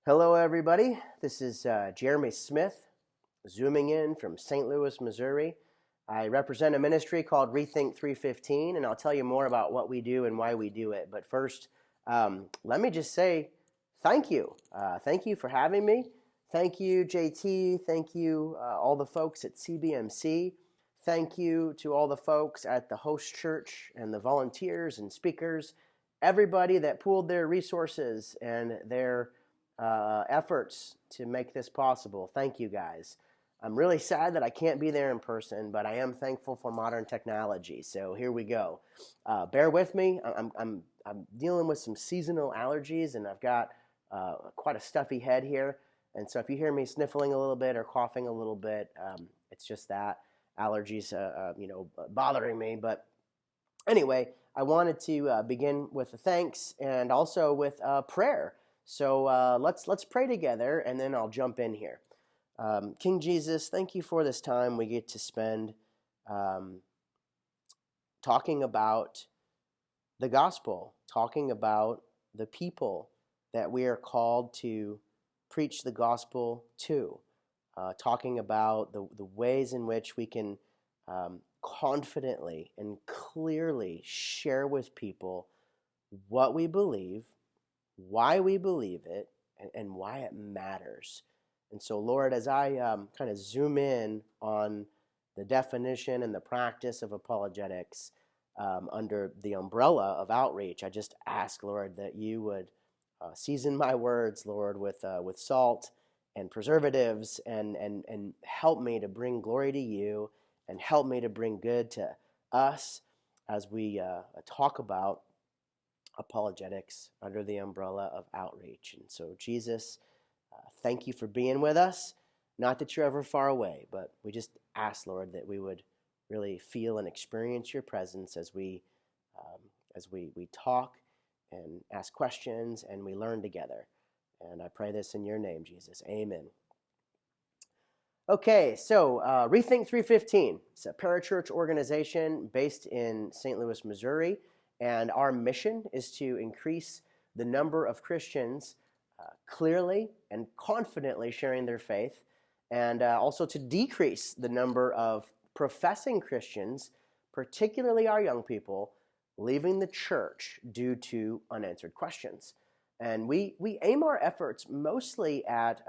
Hello, everybody. This is Jeremy Smith, zooming in from St. Louis, Missouri. I represent a ministry called Rethink315, and I'll tell you more about what we do and why we do it. But first, let me just say thank you. Thank you for having me. Thank you, JT. Thank you, all the folks at CBMC. Thank you to all the folks at the host church and the volunteers and speakers, everybody that pooled their resources and their efforts to make this possible. Thank you, guys. I'm really sad that I can't be there in person, but I am thankful for modern technology. So here we go. Bear with me. I'm dealing with some seasonal allergies, and I've got quite a stuffy head here. And so if you hear me sniffling a little bit or coughing a little bit, it's just that allergies, bothering me. But anyway, I wanted to begin with a thanks and also with prayer. So let's pray together, and then I'll jump in here. King Jesus, thank you for this time we get to spend talking about the gospel, talking about the people that we are called to preach the gospel to, talking about the ways in which we can confidently and clearly share with people what we believe, why we believe it, and why it matters. And so, Lord, as I kind of zoom in on the definition and the practice of apologetics under the umbrella of outreach, I just ask, Lord, that you would season my words, Lord, with salt and preservatives, and help me to bring glory to you, and help me to bring good to us as we talk about apologetics under the umbrella of outreach. And so, Jesus, thank you for being with us. Not that you're ever far away, but we just ask, Lord, that we would really feel and experience your presence as we talk and ask questions and we learn together. And I pray this in your name, Jesus. Amen. Okay, so Rethink315. It's a parachurch organization based in St. Louis, Missouri. And our mission is to increase the number of Christians clearly and confidently sharing their faith, and also to decrease the number of professing Christians, particularly our young people, leaving the church due to unanswered questions. And we aim our efforts mostly at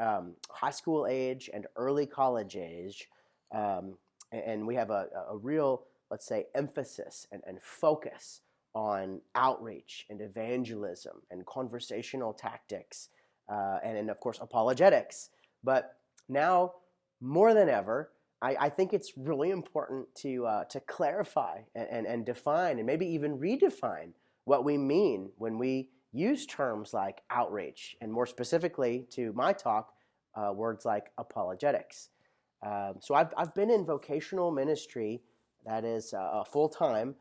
high school age and early college age, and we have a real, let's say, emphasis and focus on outreach and evangelism and conversational tactics, and of course apologetics. But now more than ever, I think it's really important to clarify and define and maybe even redefine what we mean when we use terms like outreach, and more specifically to my talk, words like apologetics. So I've been in vocational ministry, that is full-time,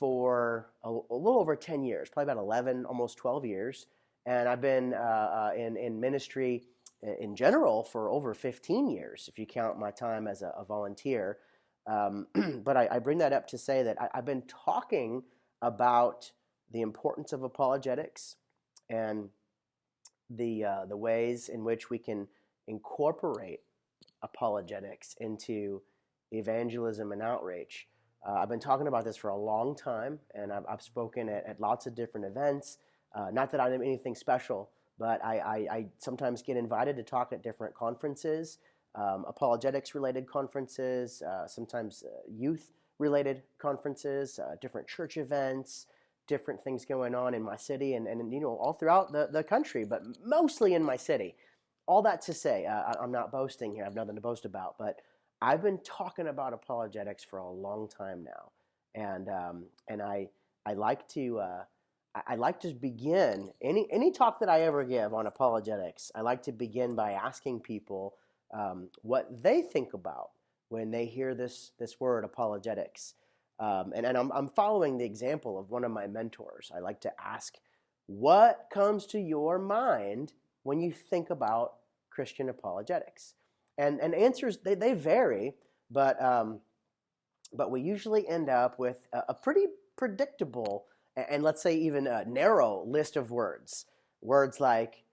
for a little over 10 years, probably about 11, almost 12 years. And I've been in ministry in general for over 15 years, if you count my time as a volunteer. But I bring that up to say that I've been talking about the importance of apologetics and the ways in which we can incorporate apologetics into evangelism and outreach. I've been talking about this for a long time, and I've spoken at lots of different events. Not that I'm anything special, but I sometimes get invited to talk at different conferences, apologetics-related conferences, sometimes youth-related conferences, different church events, different things going on in my city and all throughout the country, but mostly in my city. All that to say, I'm not boasting here. I have nothing to boast about, but I've been talking about apologetics for a long time now, and I like to begin any talk that I ever give on apologetics. I like to begin by asking people what they think about when they hear this word apologetics, and I'm following the example of one of my mentors. I like to ask, what comes to your mind when you think about Christian apologetics? And answers, they vary, but we usually end up with a pretty predictable and let's say even a narrow list of words. Words like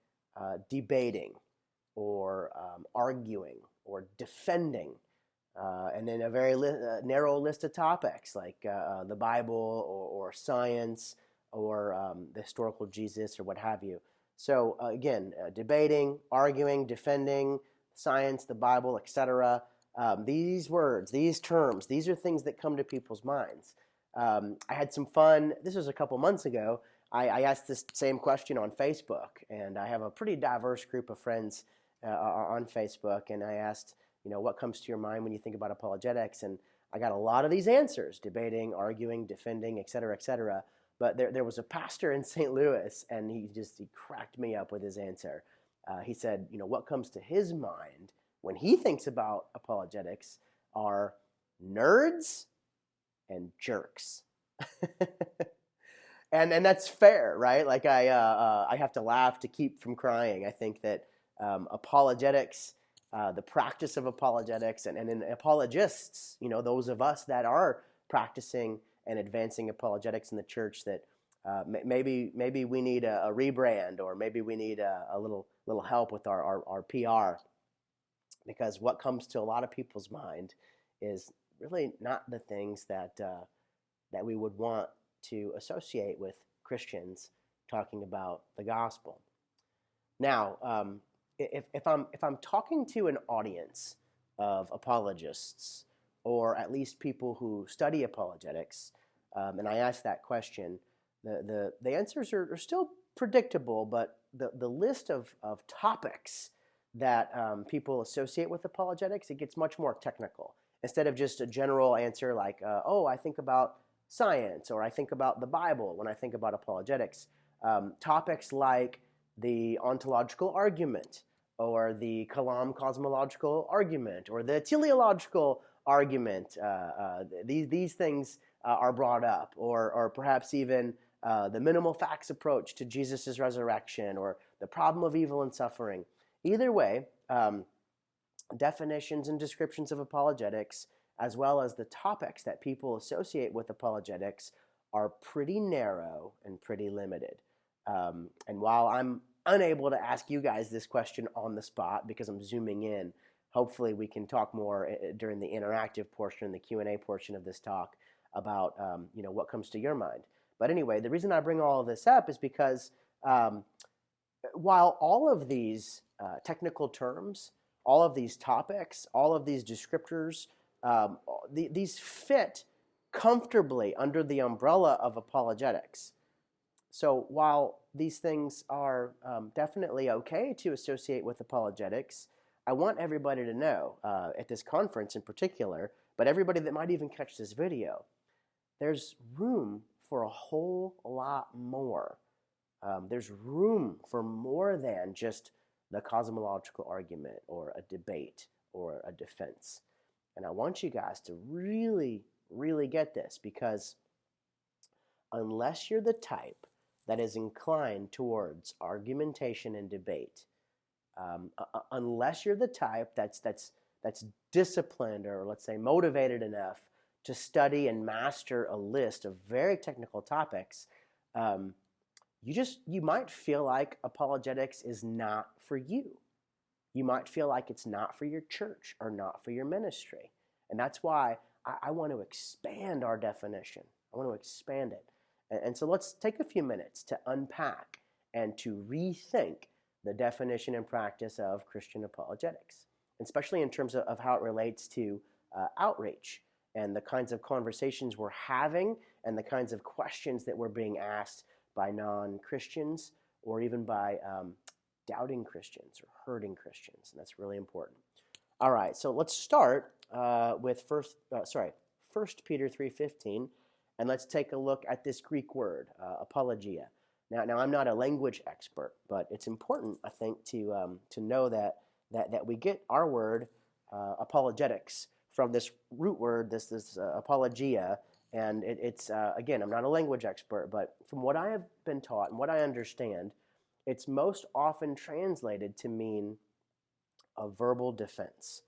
debating or arguing or defending, and then a very narrow list of topics like the Bible or science or the historical Jesus or what have you. So again, debating, arguing, defending, science, the Bible, etc. These words, these terms, these are things that come to people's minds. I had some fun. This was a couple months ago. I asked this same question on Facebook, and I have a pretty diverse group of friends on Facebook, and I asked, what comes to your mind when you think about apologetics? And I got a lot of these answers: debating, arguing, defending, etc., etc. But there was a pastor in St. Louis, and he cracked me up with his answer. He said, what comes to his mind when he thinks about apologetics are nerds and jerks. And that's fair, right? Like I have to laugh to keep from crying. I think that apologetics, the practice of apologetics, and then apologists, those of us that are practicing and advancing apologetics in the church, that maybe we need a rebrand, or maybe we need a little help with our PR, because what comes to a lot of people's mind is really not the things that we would want to associate with Christians talking about the gospel. Now, if I'm talking to an audience of apologists, or at least people who study apologetics, and I ask that question, the answers are still predictable, but the list of topics that people associate with apologetics, it gets much more technical. Instead of just a general answer like, I think about science, or I think about the Bible when I think about apologetics, topics like the ontological argument, or the Kalam cosmological argument, or the teleological argument. These things are brought up, or perhaps even the minimal facts approach to Jesus' resurrection, or the problem of evil and suffering. Either way, definitions and descriptions of apologetics, as well as the topics that people associate with apologetics, are pretty narrow and pretty limited. And while I'm unable to ask you guys this question on the spot because I'm zooming in, hopefully we can talk more during the interactive portion, the Q&A portion of this talk, about what comes to your mind. But anyway, the reason I bring all of this up is because while all of these technical terms, all of these topics, all of these descriptors, these fit comfortably under the umbrella of apologetics. So while these things are definitely okay to associate with apologetics, I want everybody to know, at this conference in particular, but everybody that might even catch this video, there's room for a whole lot more. There's room for more than just the cosmological argument, or a debate, or a defense. And I want you guys to really, really get this, because unless you're the type that is inclined towards argumentation and debate, unless you're the type that's disciplined, or let's say motivated enough to study and master a list of very technical topics, you might feel like apologetics is not for you. You might feel like it's not for your church or not for your ministry. And that's why I want to expand our definition. I want to expand it. And so let's take a few minutes to unpack and to rethink the definition and practice of Christian apologetics, especially in terms of how it relates to outreach, and the kinds of conversations we're having, and the kinds of questions that we're being asked by non-Christians, or even by doubting Christians or hurting Christians. And that's really important. All right, so let's start with 1 Peter 3:15, and let's take a look at this Greek word, apologia. Now I'm not a language expert, but it's important, I think, to know that we get our word apologetics from this root word, this apologia, and it's again, I'm not a language expert, but from what I have been taught and what I understand, it's most often translated to mean a verbal defense.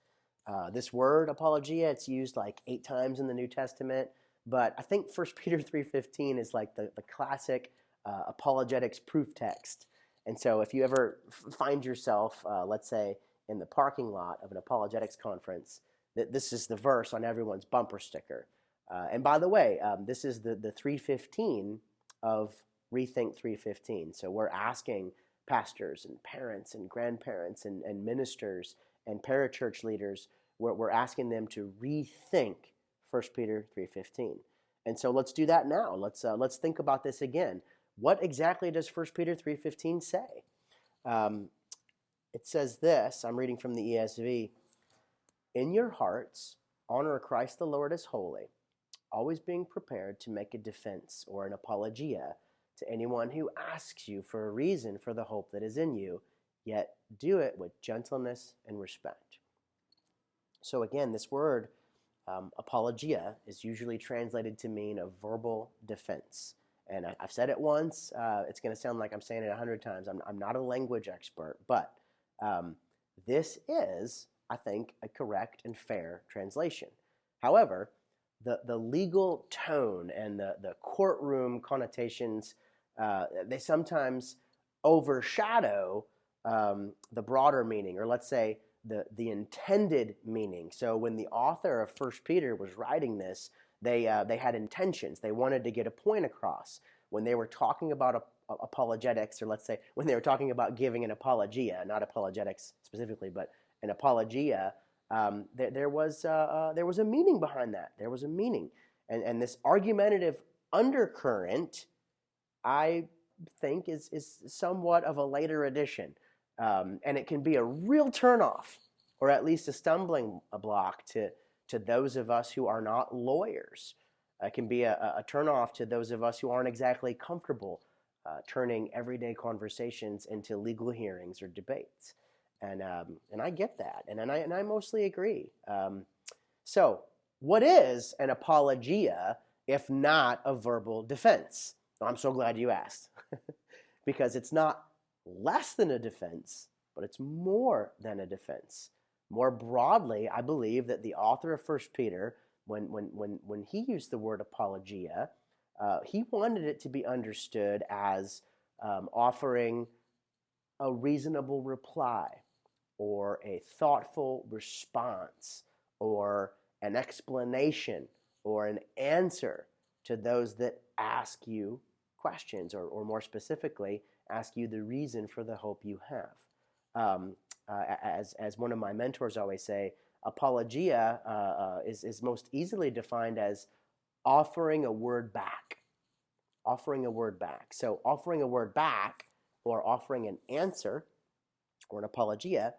This word apologia, it's used like 8 times in the New Testament, but I think 1 Peter 3:15 is like the classic apologetics proof text. And so if you ever find yourself, let's say, in the parking lot of an apologetics conference, this is the verse on everyone's bumper sticker. And by the way, this is the 315 of Rethink 315. So we're asking pastors and parents and grandparents and ministers and parachurch leaders, we're asking them to rethink 1 Peter 3:15. And so let's do that now. Let's think about this again. What exactly does 1 Peter 3:15 say? It says this, I'm reading from the ESV, "In your hearts, honor Christ the Lord as holy, always being prepared to make a defense or an apologia to anyone who asks you for a reason for the hope that is in you, yet do it with gentleness and respect." So again, this word, apologia, is usually translated to mean a verbal defense. And I've said it once. It's going to sound like I'm saying it 100 times. I'm not a language expert, but this is, I think, a correct and fair translation. However, the legal tone and the courtroom connotations, they sometimes overshadow the broader meaning, or let's say the intended meaning. So when the author of 1 Peter was writing this, they had intentions. They wanted to get a point across. When they were talking about apologetics, or let's say when they were talking about giving an apologia, not apologetics specifically, but an apologia, there was a meaning behind that. There was a meaning. And this argumentative undercurrent, I think, is somewhat of a later addition. And it can be a real turnoff, or at least a stumbling block to those of us who are not lawyers. It can be a turnoff to those of us who aren't exactly comfortable turning everyday conversations into legal hearings or debates. And I get that, and I mostly agree. So what is an apologia if not a verbal defense? Well, I'm so glad you asked, because it's not less than a defense, but it's more than a defense. More broadly, I believe that the author of 1 Peter, when he used the word apologia, he wanted it to be understood as offering a reasonable reply, or a thoughtful response, or an explanation, or an answer to those that ask you questions, or more specifically, ask you the reason for the hope you have. As one of my mentors always say, apologia is most easily defined as offering a word back. Offering a word back. So offering a word back, or offering an answer, or an apologia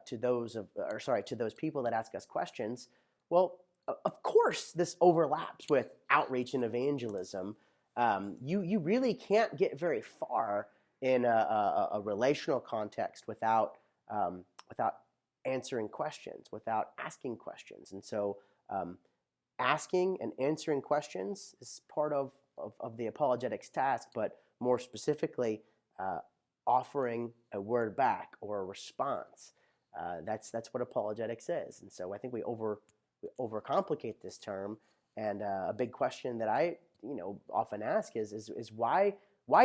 to those people that ask us questions. Well, of course, this overlaps with outreach and evangelism. You really can't get very far in a relational context without answering questions, without asking questions. And so asking and answering questions is part of the apologetics task, but more specifically, offering a word back or a response. That's what apologetics is. And so I think we overcomplicate this term. And a big question that I often ask is why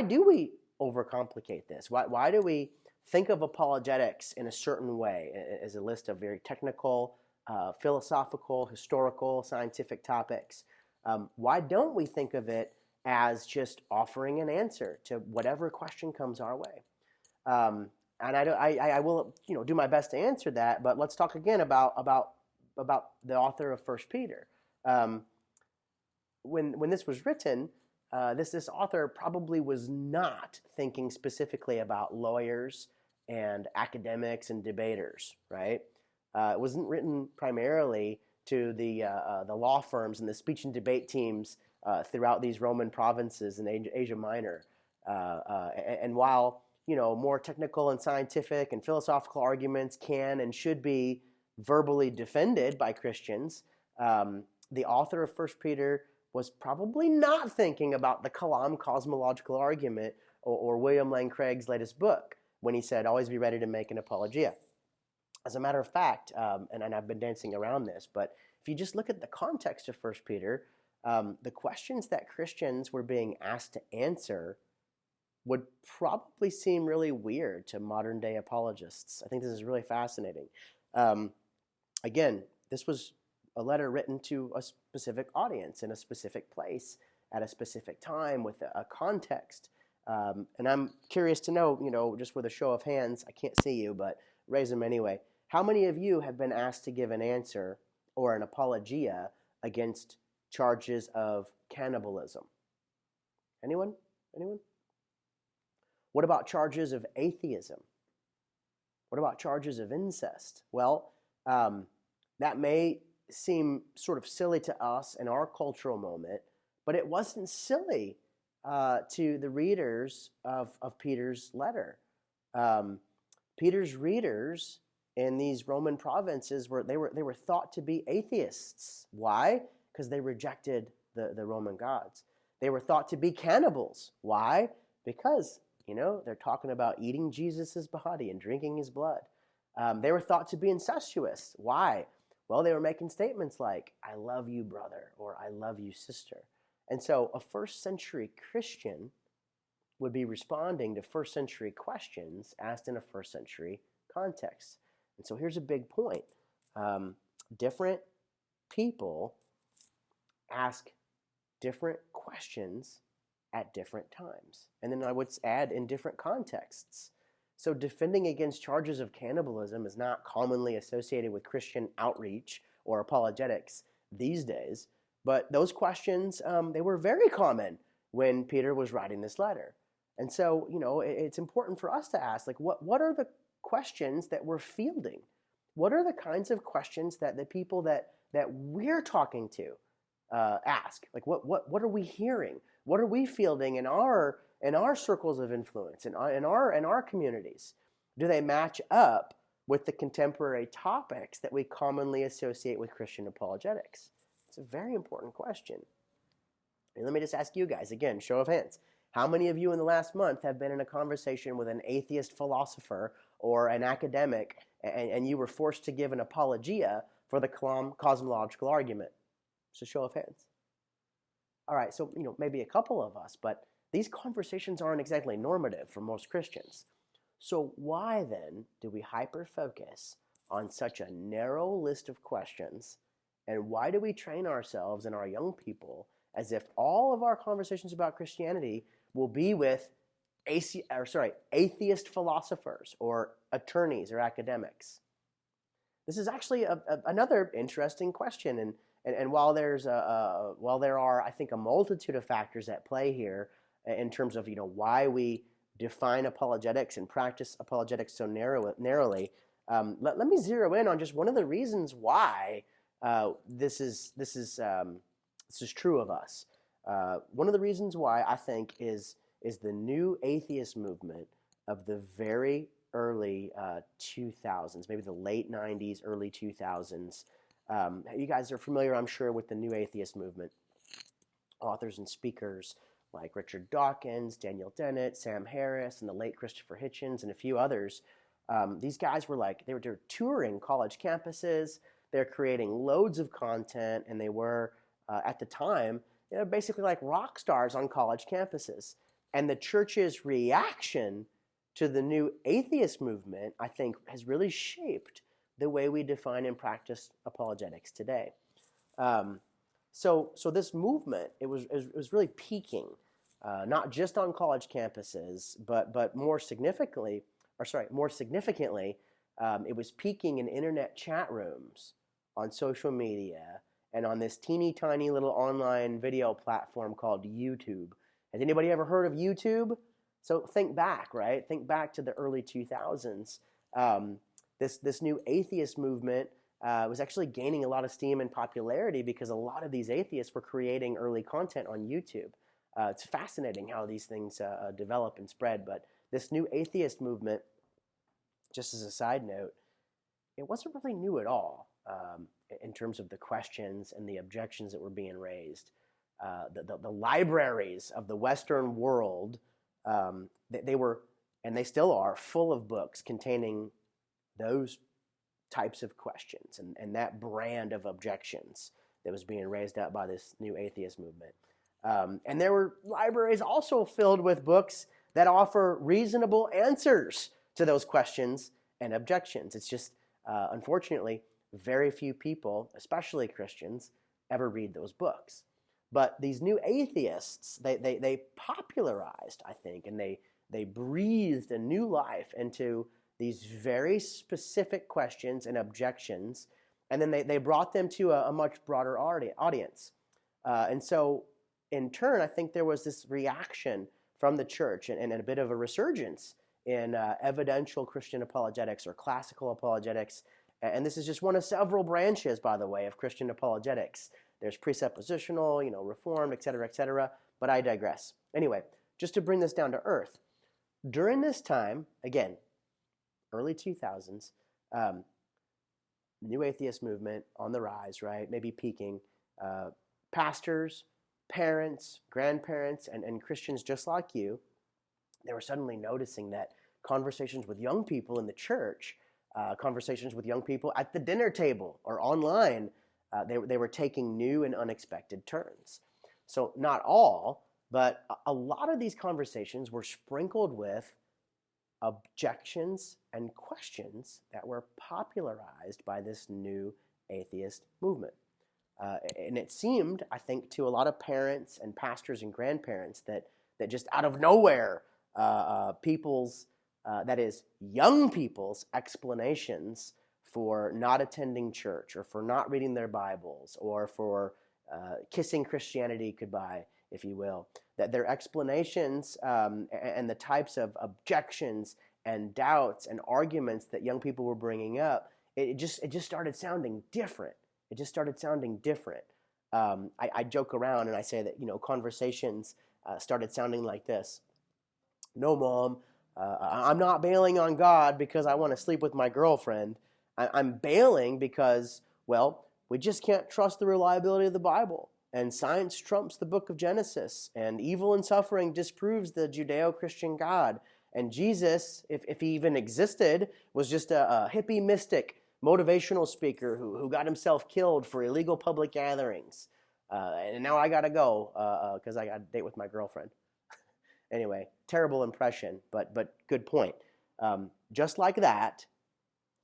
do we overcomplicate this? Why do we think of apologetics in a certain way, as a list of very technical, philosophical, historical, scientific topics? Why don't we think of it as just offering an answer to whatever question comes our way? And I will do my best to answer that. But let's talk again about the author of 1 Peter. When this was written, this author probably was not thinking specifically about lawyers and academics and debaters, right? It wasn't written primarily to the law firms and the speech and debate teams throughout these Roman provinces in Asia Minor. And while more technical and scientific and philosophical arguments can and should be verbally defended by Christians, the author of 1 Peter was probably not thinking about the Kalam cosmological argument or William Lane Craig's latest book when he said, always be ready to make an apologia. As a matter of fact, and I've been dancing around this, but if you just look at the context of 1 Peter, the questions that Christians were being asked to answer would probably seem really weird to modern day apologists. I think this is really fascinating. Again, this was a letter written to a specific audience in a specific place at a specific time with a context. And I'm curious to know, just with a show of hands, I can't see you, but raise them anyway. How many of you have been asked to give an answer or an apologia against charges of cannibalism? Anyone? Anyone? What about charges of atheism? What about charges of incest? Well, that may seem sort of silly to us in our cultural moment, but it wasn't silly to the readers of Peter's letter. Peter's readers in these Roman provinces were thought to be atheists. Why? Because they rejected the Roman gods. They were thought to be cannibals. Why? Because they're talking about eating Jesus's body and drinking his blood. They were thought to be incestuous. Why? Well, they were making statements like, "I love you, brother," or "I love you, sister." And so a first century Christian would be responding to first century questions asked in a first century context. And so here's a big point. Different people ask different questions at different times. And then I would add in different contexts. So defending against charges of cannibalism is not commonly associated with Christian outreach or apologetics these days. But those questions, they were very common when Peter was writing this letter. And so, it's important for us to ask, what are the questions that we're fielding? What are the kinds of questions that the people that we're talking to ask? What are we hearing? What are we fielding in our circles of influence, in our communities? Do they match up with the contemporary topics that we commonly associate with Christian apologetics? It's a very important question. And let me just ask you guys, again, show of hands. How many of you in the last month have been in a conversation with an atheist philosopher or an academic, and you were forced to give an apologia for the cosmological argument? Just a show of hands. All right, so maybe a couple of us, but these conversations aren't exactly normative for most Christians. So why then do we hyper-focus on such a narrow list of questions? And why do we train ourselves and our young people as if all of our conversations about Christianity will be with atheist philosophers or attorneys or academics? This is actually another interesting question. And while there are, I think, a multitude of factors at play here in terms of why we define apologetics and practice apologetics so narrowly, let me zero in on just one of the reasons why this is true of us. One of the reasons why I think is the new atheist movement of the very early 2000s, maybe the late 90s, early 2000s. You guys are familiar, I'm sure, with the new atheist movement. Authors and speakers like Richard Dawkins, Daniel Dennett, Sam Harris, and the late Christopher Hitchens, and a few others. These guys were they were touring college campuses. They're creating loads of content, and they were, at the time, basically like rock stars on college campuses. And the church's reaction to the new atheist movement, I think, has really shaped the way we define and practice apologetics today. So this movement, it was really peaking, not just on college campuses, but more significantly, it was peaking in internet chat rooms, on social media, and on this teeny tiny little online video platform called YouTube. Has anybody ever heard of YouTube? So think back, right? Think back to the early 2000s. This new atheist movement was actually gaining a lot of steam and popularity because a lot of these atheists were creating early content on YouTube. It's fascinating how these things develop and spread. But this new atheist movement, just as a side note, it wasn't really new at all in terms of the questions and the objections that were being raised. The libraries of the Western world, they were, and they still are, full of books containing those types of questions and that brand of objections that was being raised up by this new atheist movement. And there were libraries also filled with books that offer reasonable answers to those questions and objections. It's just, unfortunately, very few people, especially Christians, ever read those books. But these new atheists, they popularized, I think, and they breathed a new life into these very specific questions and objections, and then they brought them to a much broader audience. And so, in turn, I think there was this reaction from the church and a bit of a resurgence in evidential Christian apologetics or classical apologetics. And this is just one of several branches, by the way, of Christian apologetics. There's presuppositional, Reformed, et cetera, but I digress. Anyway, just to bring this down to earth, during this time, again, early 2000s, new atheist movement on the rise, right? Maybe peaking. Pastors, parents, grandparents, and Christians just like you, they were suddenly noticing that conversations with young people in the church, conversations with young people at the dinner table or online, they were taking new and unexpected turns. So not all, but a lot of these conversations were sprinkled with objections and questions that were popularized by this new atheist movement. And it seemed, I think, to a lot of parents and pastors and grandparents that just out of nowhere, young people's explanations for not attending church or for not reading their Bibles or for kissing Christianity goodbye, if you will, that their explanations and the types of objections and doubts and arguments that young people were bringing up, it just started sounding different. It just started sounding different. I joke around and I say that, conversations started sounding like this. No, Mom, I'm not bailing on God because I want to sleep with my girlfriend. I'm bailing because, well, we just can't trust the reliability of the Bible. And science trumps the book of Genesis. And evil and suffering disproves the Judeo-Christian God. And Jesus, if he even existed, was just a hippie mystic, motivational speaker who got himself killed for illegal public gatherings. And now I got to go because I got a date with my girlfriend. Anyway, terrible impression, but good point. Just like that,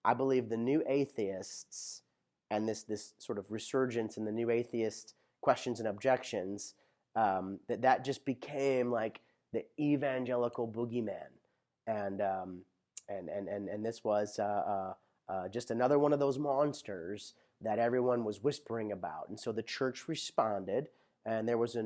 I believe the new atheists and this sort of resurgence in the new atheist questions and objections, that just became like the evangelical boogeyman, and this was just another one of those monsters that everyone was whispering about, and so the church responded, and there was a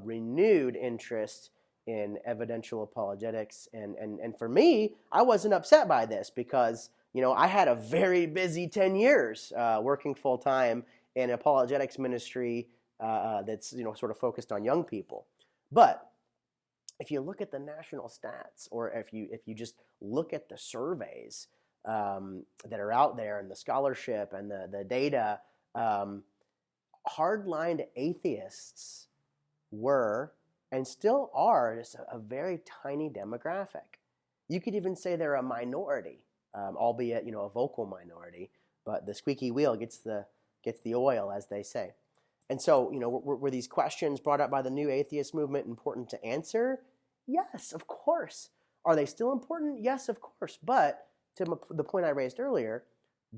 renewed interest in evidential apologetics, and for me, I wasn't upset by this because I had a very busy 10 years working full time in apologetics ministry that's sort of focused on young people. But if you look at the national stats, or if you just look at the surveys that are out there and the scholarship and the data, hardline atheists were and still are just a very tiny demographic. You could even say they're a minority, albeit a vocal minority. But the squeaky wheel gets the oil, as they say. And so, were these questions brought up by the new atheist movement important to answer? Yes, of course. Are they still important? Yes, of course. But to the point I raised earlier,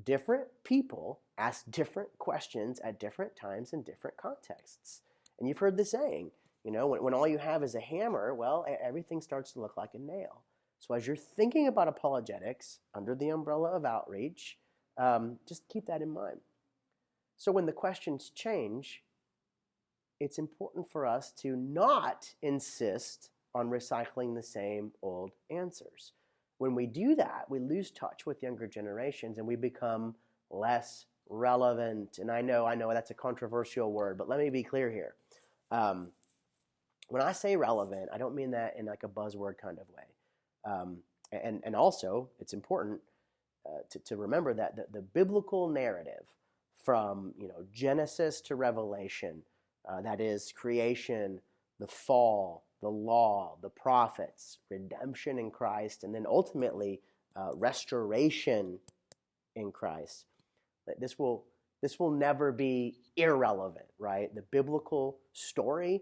different people ask different questions at different times in different contexts. And you've heard the saying, when all you have is a hammer, well, everything starts to look like a nail. So as you're thinking about apologetics under the umbrella of outreach, just keep that in mind. So when the questions change, it's important for us to not insist on recycling the same old answers. When we do that, we lose touch with younger generations and we become less relevant. And I know that's a controversial word, but let me be clear here. When I say relevant, I don't mean that in like a buzzword kind of way. And also, it's important to remember that the biblical narrative from Genesis to Revelation, that is creation, the fall, the law, the prophets, redemption in Christ, and then ultimately restoration in Christ. This will never be irrelevant, right? The biblical story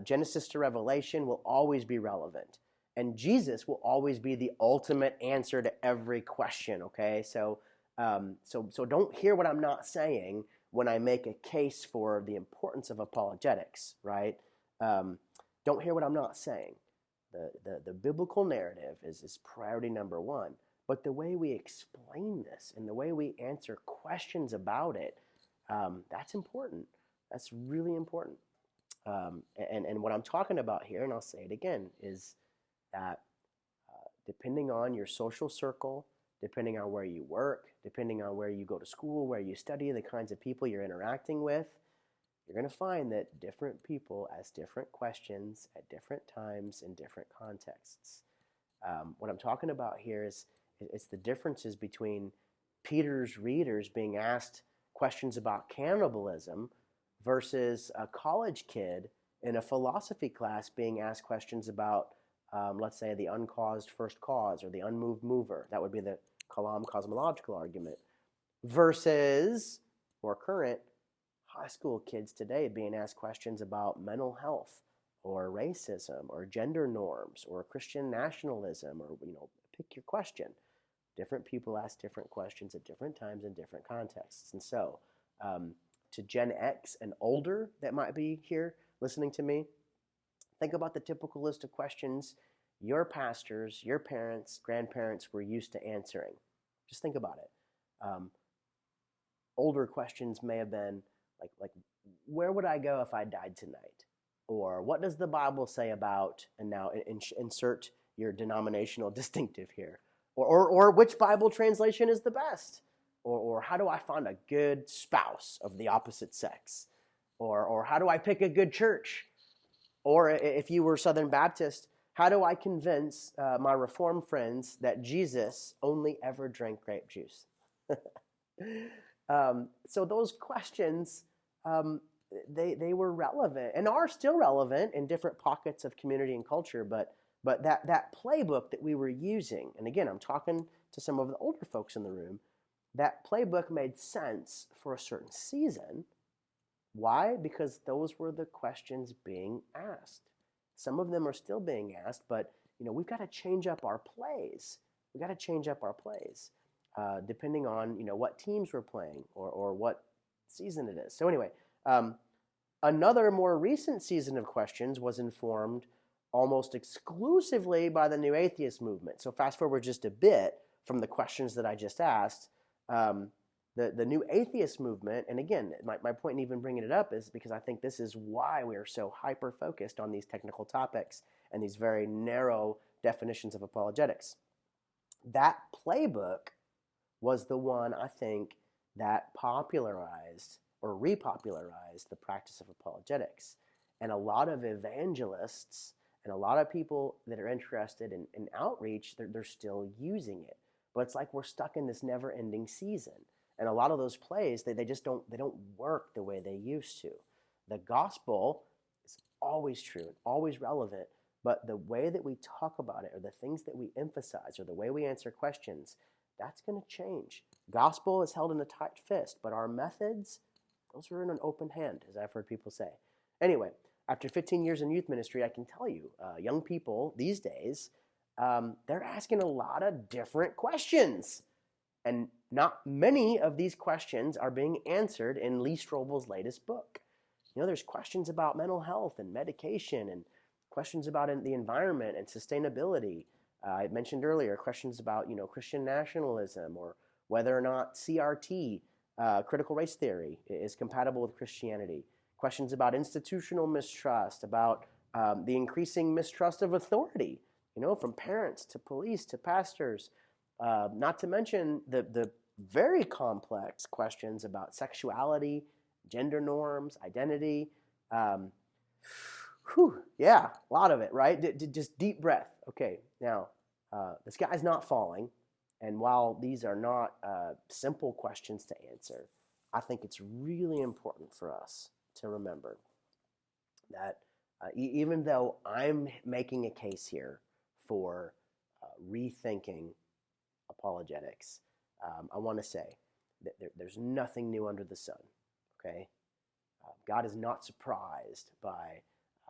Genesis to Revelation will always be relevant. And Jesus will always be the ultimate answer to every question, okay? So don't hear what I'm not saying when I make a case for the importance of apologetics, right? Don't hear what I'm not saying. The biblical narrative is priority number one. But the way we explain this and the way we answer questions about it, that's important. That's really important. And what I'm talking about here, and I'll say it again, is that depending on your social circle, depending on where you work, depending on where you go to school, where you study, the kinds of people you're interacting with, you're going to find that different people ask different questions at different times in different contexts. What I'm talking about here is it's the differences between Peter's readers being asked questions about cannibalism versus a college kid in a philosophy class being asked questions about, let's say, the uncaused first cause or the unmoved mover. That would be the Kalam cosmological argument. Versus more current high school kids today being asked questions about mental health or racism or gender norms or Christian nationalism or, pick your question. Different people ask different questions at different times in different contexts. And so to Gen X and older that might be here listening to me, think about the typical list of questions your pastors, your parents, grandparents were used to answering. Just think about it. Older questions may have been like, where would I go if I died tonight? Or what does the Bible say about, and now insert your denominational distinctive here, or which Bible translation is the best? Or how do I find a good spouse of the opposite sex? Or how do I pick a good church? Or if you were Southern Baptist, how do I convince my Reformed friends that Jesus only ever drank grape juice? So those questions, they were relevant and are still relevant in different pockets of community and culture, but that playbook that we were using, and again, I'm talking to some of the older folks in the room, that playbook made sense for a certain season. Why? Because those were the questions being asked. Some of them are still being asked, but we've got to change up our plays. We've got to change up our plays depending on what teams we're playing or what season it is. So anyway, another more recent season of questions was informed almost exclusively by the new Atheist Movement. So fast forward just a bit from the questions that I just asked. The new Atheist Movement, and again, my point in even bringing it up is because I think this is why we are so hyper-focused on these technical topics and these very narrow definitions of apologetics. That playbook was the one, I think, that popularized or repopularized the practice of apologetics. And a lot of evangelists and a lot of people that are interested in outreach, they're still using it. But it's like we're stuck in this never-ending season. And a lot of those plays, they don't work the way they used to. The gospel is always true and always relevant, but the way that we talk about it or the things that we emphasize or the way we answer questions, that's going to change. Gospel is held in a tight fist, but our methods, those are in an open hand, as I've heard people say. Anyway, after 15 years in youth ministry, I can tell you, young people these days, they're asking a lot of different questions. And not many of these questions are being answered in Lee Strobel's latest book. There's questions about mental health and medication and questions about the environment and sustainability. I mentioned earlier questions about, Christian nationalism or whether or not CRT, critical race theory, is compatible with Christianity. Questions about institutional mistrust, about the increasing mistrust of authority, from parents to police to pastors. Not to mention the very complex questions about sexuality, gender norms, identity. Yeah, a lot of it, right? Just deep breath. Okay, now, the sky's not falling. And while these are not simple questions to answer, I think it's really important for us to remember that even though I'm making a case here for rethinking apologetics, I want to say that there's nothing new under the sun, okay? God is not surprised by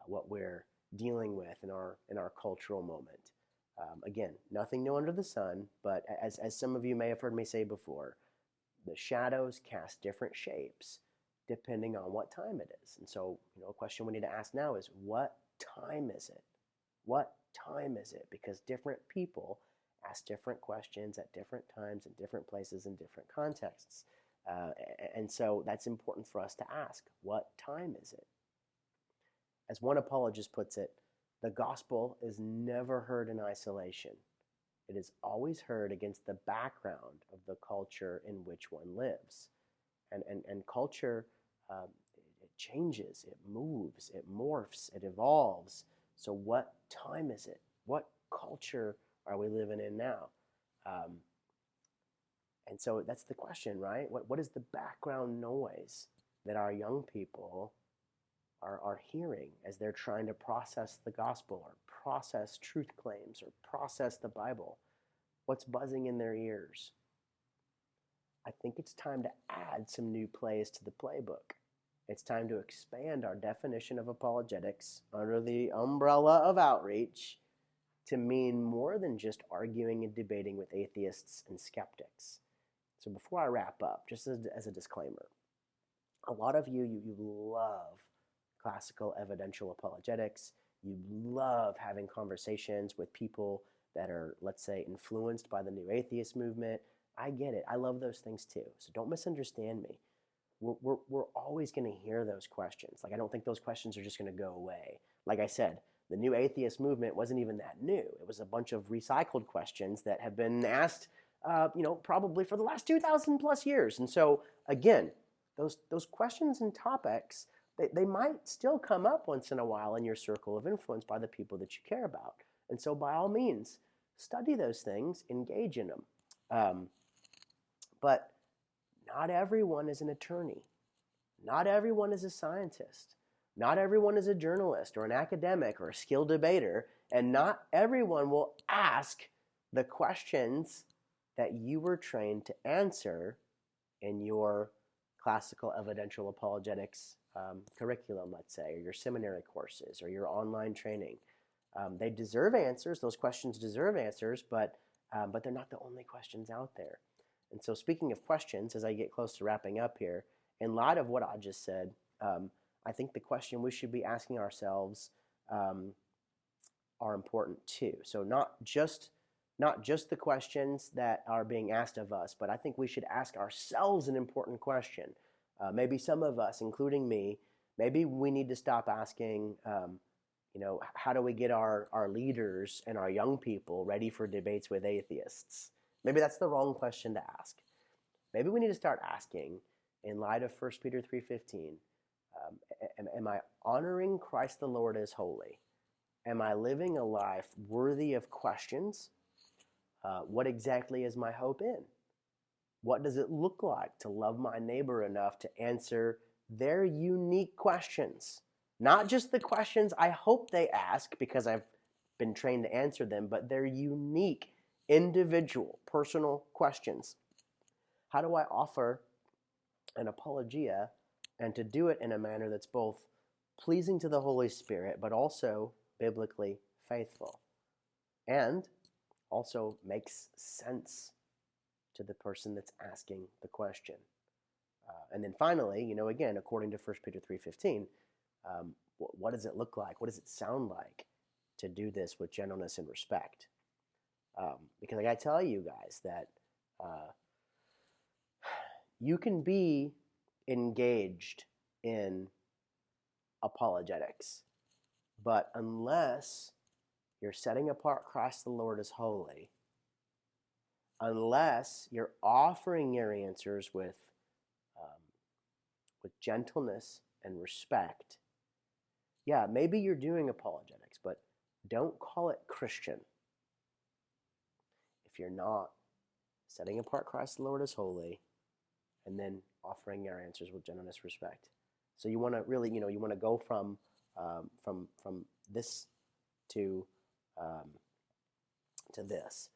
what we're dealing with in our cultural moment. Again, nothing new under the sun, but as some of you may have heard me say before, the shadows cast different shapes depending on what time it is. And so, a question we need to ask now is, what time is it? What time is it? Because different people ask different questions at different times in different places in different contexts. And so that's important for us to ask, what time is it? As one apologist puts it, the gospel is never heard in isolation. It is always heard against the background of the culture in which one lives. And culture, it changes, it moves, it morphs, it evolves. So what time is it? What culture are we living in now? And so that's the question, right? What is the background noise that our young people are hearing as they're trying to process the gospel or process truth claims or process the Bible? What's buzzing in their ears? I think it's time to add some new plays to the playbook. It's time to expand our definition of apologetics under the umbrella of outreach to mean more than just arguing and debating with atheists and skeptics. So before I wrap up, just as a disclaimer, a lot of you love classical evidential apologetics. You love having conversations with people that are, let's say, influenced by the new atheist movement. I get it. I love those things too. So don't misunderstand me. We're always going to hear those questions. Like, I don't think those questions are just going to go away. Like I said, the new atheist movement wasn't even that new. It was a bunch of recycled questions that have been asked, probably for the last 2,000 plus years. And so, again, those questions and topics, they might still come up once in a while in your circle of influence by the people that you care about. And so, by all means, study those things, engage in them. But not everyone is an attorney. Not everyone is a scientist. Not everyone is a journalist or an academic or a skilled debater. And not everyone will ask the questions that you were trained to answer in your classical evidential apologetics curriculum, let's say, or your seminary courses or your online training. They deserve answers. Those questions deserve answers, but they're not the only questions out there. And so, speaking of questions, as I get close to wrapping up here, in light of what I just said, I think the question we should be asking ourselves are important too. So not just the questions that are being asked of us, but I think we should ask ourselves an important question. Maybe some of us, including me, maybe we need to stop asking, how do we get our leaders and our young people ready for debates with atheists? Maybe that's the wrong question to ask. Maybe we need to start asking, in light of 1 Peter 3:15, am I honoring Christ the Lord as holy? Am I living a life worthy of questions? What exactly is my hope in? What does it look like to love my neighbor enough to answer their unique questions? Not just the questions I hope they ask because I've been trained to answer them, but their unique, individual, personal questions. How do I offer an apologia and to do it in a manner that's both pleasing to the Holy Spirit, but also biblically faithful, and also makes sense to the person that's asking the question? And then finally, again, according to 1 Peter 3:15, what does it look like? What does it sound like to do this with gentleness and respect? Because I got to tell you guys that you can be engaged in apologetics, but unless you're setting apart Christ the Lord as holy, unless you're offering your answers with gentleness and respect, yeah, maybe you're doing apologetics, but don't call it Christian if you're not setting apart Christ the Lord as holy and then offering your answers with gentleness, respect. So you want to really, you want to go from this to this,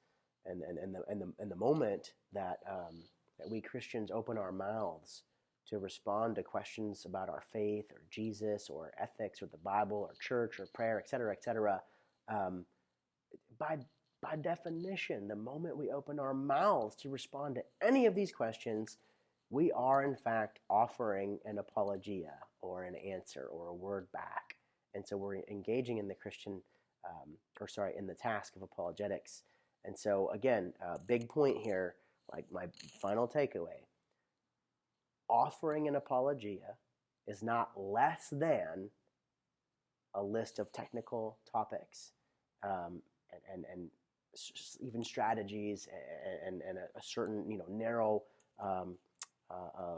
and the moment that we Christians open our mouths to respond to questions about our faith or Jesus or ethics or the Bible or church or prayer, et cetera, by definition, the moment we open our mouths to respond to any of these questions, we are in fact offering an apologia or an answer or a word back. And so we're engaging in the in the task of apologetics. And so again, big point here, like my final takeaway, offering an apologia is not less than a list of technical topics and even strategies and a certain narrow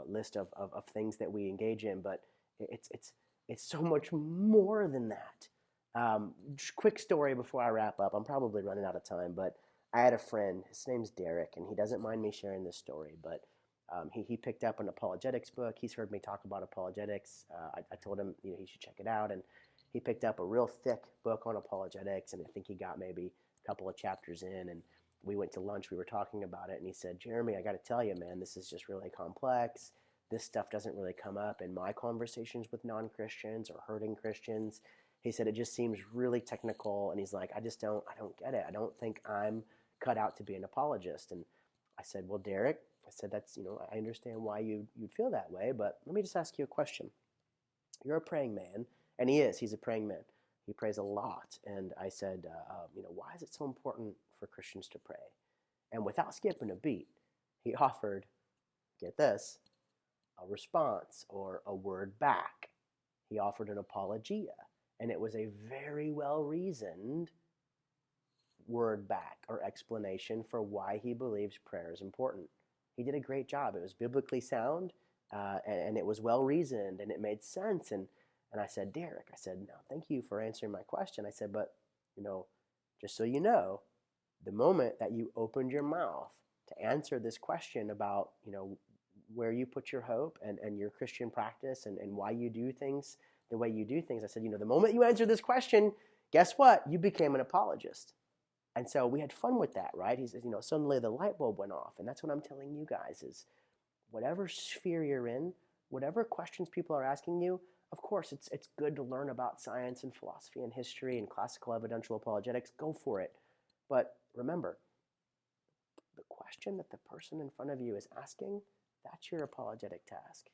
list of things that we engage in, but it's so much more than that. Just quick story before I wrap up. I'm probably running out of time, but I had a friend. His name's Derek, and he doesn't mind me sharing this story, but he picked up an apologetics book. He's heard me talk about apologetics. I told him he should check it out, and he picked up a real thick book on apologetics, and I think he got maybe a couple of chapters in, and we went to lunch. We were talking about it, and he said, "Jeremy, I got to tell you, man, this is just really complex. This stuff doesn't really come up in my conversations with non-Christians or hurting Christians." He said, "It just seems really technical," and he's like, I don't get it. I don't think I'm cut out to be an apologist." And I said, "Well, Derek," I said, "that's, I understand why you'd feel that way, but let me just ask you a question. You're a praying man," and he's a praying man. He prays a lot. And I said, "Why is it so important for Christians to pray?" And without skipping a beat, he offered, get this, a response or a word back. He offered an apologia. And it was a very well-reasoned word back or explanation for why he believes prayer is important. He did a great job. It was biblically sound, and it was well-reasoned, and it made sense. And I said, "Derek," I said, "no, thank you for answering my question." I said, "But, just so you know, the moment that you opened your mouth to answer this question about, where you put your hope and your Christian practice and why you do things the way you do things," I said, "the moment you answered this question, guess what? You became an apologist." And so we had fun with that, right? He says, suddenly the light bulb went off. And that's what I'm telling you guys is whatever sphere you're in, whatever questions people are asking you, of course, it's good to learn about science and philosophy and history and classical evidential apologetics. Go for it. But remember, the question that the person in front of you is asking, that's your apologetic task.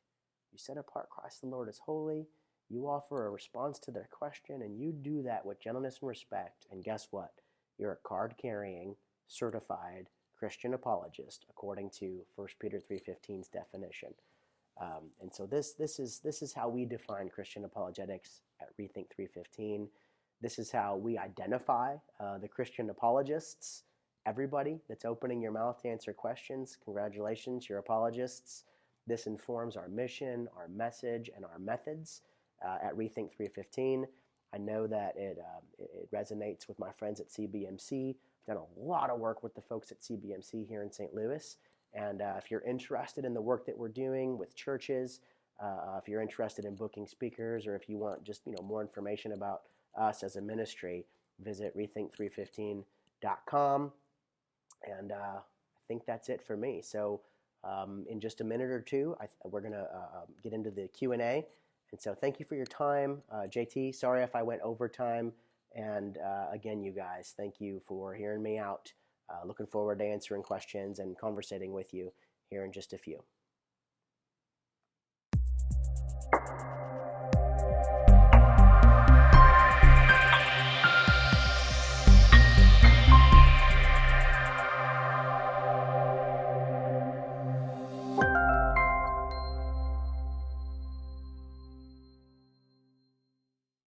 You set apart Christ the Lord as holy. You offer a response to their question, and you do that with gentleness and respect. And guess what? You're a card-carrying, certified Christian apologist, according to 1 Peter 3:15's definition. And so this is how we define Christian apologetics at Rethink315. This is how we identify the Christian apologists. Everybody that's opening your mouth to answer questions, congratulations, you're apologists. This informs our mission, our message, and our methods at Rethink315. I know that it resonates with my friends at CBMC. I've done a lot of work with the folks at CBMC here in St. Louis. And if you're interested in the work that we're doing with churches, if you're interested in booking speakers, or if you want just more information about us as a ministry, visit rethink315.com. And I think that's it for me. So in just a minute or two, we're going to get into the Q&A. And so thank you for your time. JT, sorry if I went over time. And again, you guys, thank you for hearing me out. Looking forward to answering questions and conversating with you here in just a few.